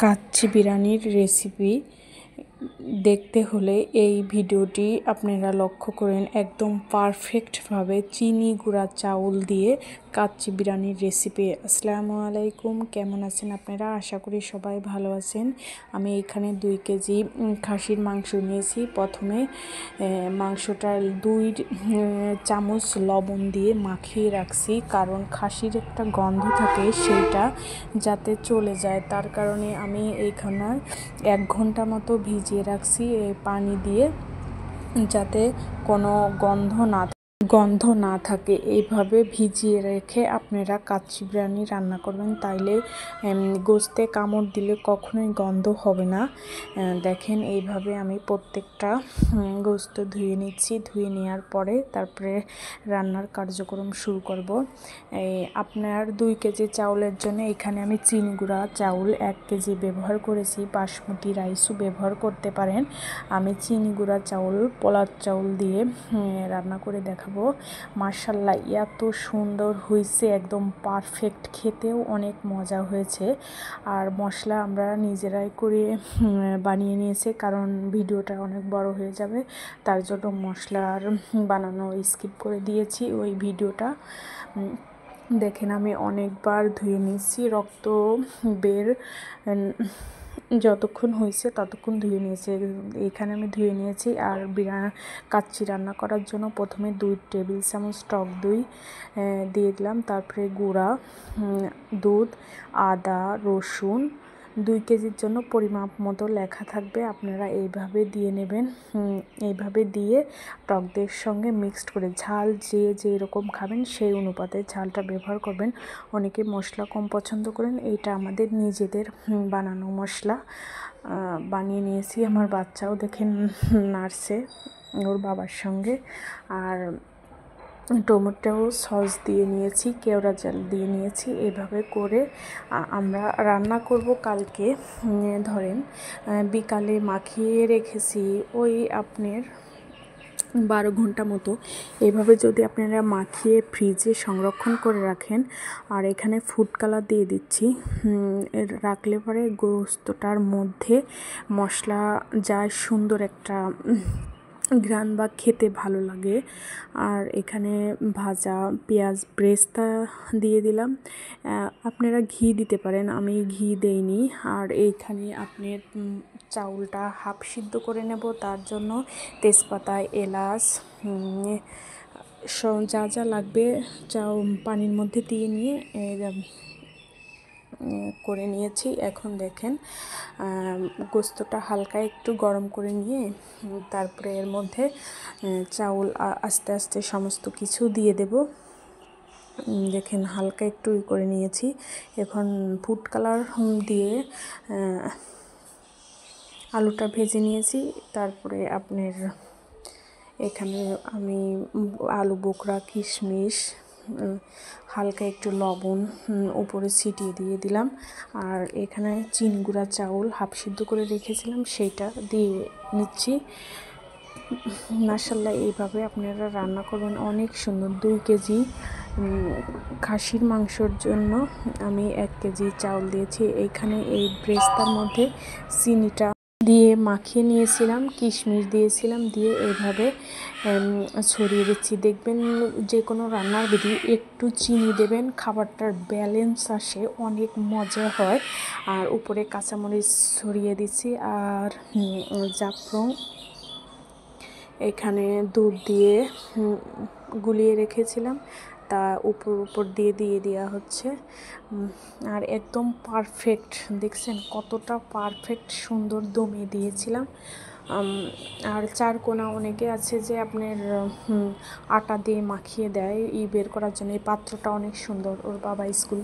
কাচ্চি বিরিয়ানির রেসিপি দেখতে হলে এই ভিডিওটি আপনারা লক্ষ্য করেন। একদম পারফেক্টভাবে চিনি গুঁড়া চাউল দিয়ে কাচ্চি বিরিয়ানির রেসিপি। আসসালামু আলাইকুম, কেমন আছেন আপনারা? আশা করি সবাই ভালো আছেন। আমি এখানে 2 কেজি খাসির মাংস নিয়েছি। প্রথমে মাংসটা 2 চামচ লবণ দিয়ে মাখিয়ে রাখছি, কারণ খাসির একটা গন্ধ থাকে সেটা যাতে চলে যায়, তার কারণে আমি এইখানে 1 ঘন্টা মতো ভিজিয়ে রাখছি পানি দিয়ে, যাতে কোনো গন্ধ না থাকে। এইভাবে ভিজিয়ে রেখে আপনারা কাচ্চি বিরিয়ানি রান্না করবেন, তাইলে গোস্তে কামড় দিলে কখনোই গন্ধ হবে না। দেখেন, এইভাবে আমি প্রত্যেকটা গোস্ত ধুয়ে নিচ্ছি। ধুয়ে নেওয়ার পরে তারপরে রান্নার কার্যক্রম শুরু করব। আপনার 2 কেজি চাউলের জন্য এখানে আমি চিনি গুঁড়া চাউল 1 কেজি ব্যবহার করেছি। বাসমতি রাইসও ব্যবহার করতে পারেন। আমি চিনি গুঁড়া চাউল, পোলার চাউল দিয়ে রান্না করে দেখাবো। মাশাআল্লাহ, এত সুন্দর হয়েছে, একদম পারফেক্ট, খেতেও অনেক মজা হয়েছে। আর মশলা আমরা নিজেরাই করে বানিয়ে নিয়েছি, কারণ ভিডিওটা অনেক বড় হয়ে যাবে, তার জন্য মশলার বানানো স্কিপ করে দিয়েছি ওই ভিডিওটা। দেখেন, আমি অনেকবার ধুয়ে নিয়েছি, রক্ত বের যতক্ষণ হয়েছে ততক্ষণ ধুয়ে নিয়েছি। এখানে আমি ধুয়ে নিয়েছি। আর কাচ্চি রান্না করার জন্য প্রথমে 2 টেবিল চামচ টক দই দিয়ে দিলাম, তারপরে গুঁড়া দুধ, আদা, রসুন। 2 কেজির জন্য পরিমাপ মতো লেখা থাকবে, আপনারা এইভাবে দিয়ে নেবেন। এইভাবে দিয়ে টক দইয়ের সঙ্গে মিক্সড করে, ঝাল যে যেরকম খাবেন সেই অনুপাতে ঝালটা ব্যবহার করবেন। অনেকে মশলা কম পছন্দ করেন, এইটা আমাদের নিজেদের বানানো মশলা। বানিয়ে নিয়েছি। আমার বাচ্চাও দেখেন নাড়ছে ওর বাবার সঙ্গে। আর টমেটো সস দিয়ে নিয়েছি, কেওড়া জল দিয়ে নিয়েছি। এভাবে করে আমরা রান্না করব কালকে। ধরেন বিকালে মাখিয়ে রেখেছি ওই আপনার 12 ঘন্টা মতো। এভাবে যদি আপনারা মাখিয়ে ফ্রিজে সংরক্ষণ করে রাখেন, আর এখানে ফুড কালার দিয়ে দিচ্ছি, রাখলে পরে গোস্তটার মধ্যে মশলা যায়, সুন্দর একটা ঘ্রাণ বা খেতে ভালো লাগে। আর এখানে ভাজা পেঁয়াজ ব্রেস্তা দিয়ে দিলাম। আপনারা ঘি দিতে পারেন, আমি ঘি দেইনি। আর এইখানে আপনার চাউলটা হাফ সিদ্ধ করে নেব, তার জন্য তেজপাতা, এলাচ, যা যা লাগবে পানির মধ্যে দিয়ে নিয়ে করে নিয়েছি। এখন দেখেন, গোস্তটা হালকা একটু গরম করে নিয়ে তারপরে এর মধ্যে চাউল আস্তে আস্তে সমস্ত কিছু দিয়ে দেব। দেখেন, হালকা একটু করে নিয়েছি। এখন ফুড কালার দিয়ে আলুটা ভেজে নিয়েছি। তারপরে আপনার এখানে আমি আলু বোখরা, কিশমিশ, হালকা একটু লবণ উপরে ছিটিয়ে দিয়ে দিলাম। আর এখানে চিনি গুঁড়া চাউল হাফ সিদ্ধ করে রেখেছিলাম, সেইটা দিয়ে নিচ্ছি। মাশাআল্লাহ, এইভাবে আপনারা রান্না করবেন, অনেক সুন্দর। 2 কেজি খাসির মাংসর জন্য আমি 1 কেজি চাউল দিয়েছি। এইখানে এই ব্রেস্তার মধ্যে চিনিটা দিয়ে মাখিয়ে নিয়েছিলাম, কিশমিশ দিয়েছিলাম, দিয়ে এইভাবে ছড়িয়ে দিচ্ছি। দেখবেন, যে কোনো রান্নার বিধি একটু চিনি দেবেন, খাবারটার ব্যালেন্স আসে, অনেক মজা হয়। আর উপরে কাঁচামরিচ ছড়িয়ে দিচ্ছি। আর জাফরান এখানে দুধ দিয়ে গুলিয়ে রেখেছিলাম, তা উপর দিয়ে দেওয়া হচ্ছে। আর একদম পারফেক্ট, দেখছেন কতটা পারফেক্ট সুন্দর দমে দিয়েছিলাম। আর 4 কোনা অনেকে আছে যে আপনার আটা দিয়ে মাখিয়ে দেয় বের করার জন্য। এই পাত্রটা অনেক সুন্দর, ওর বাবা স্কুল